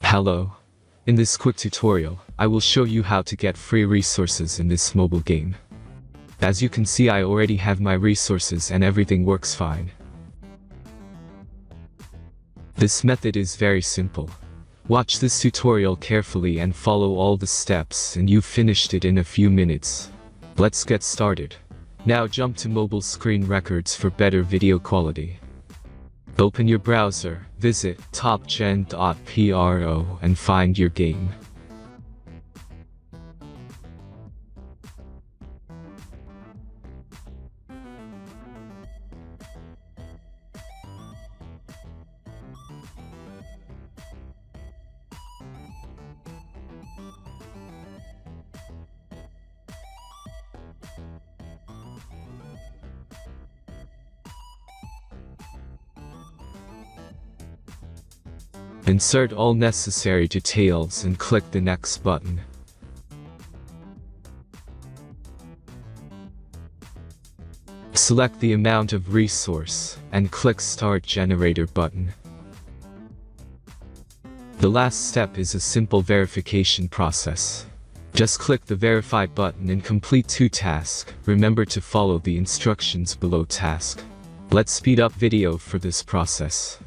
Hello. In this quick tutorial, I will show you how to get free resources in this mobile game. As you can see, I already have my resources and everything works fine. This method is very simple. Watch this tutorial carefully and follow all the steps and you've finished it in a few minutes. Let's get started. Now jump to mobile screen records for better video quality. Open your browser, visit topgen.pro and find your game. Insert all necessary details and click the next button. Select the amount of resource and click Start Generator button. The last step is a simple verification process. Just click the Verify button and complete 2 tasks. Remember to follow the instructions below task. Let's speed up video for this process.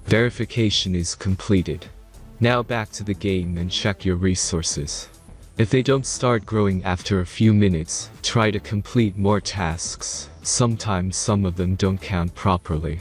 Verification is completed. Now back to the game and check your resources. If they don't start growing after a few minutes, try to complete more tasks. Sometimes some of them don't count properly.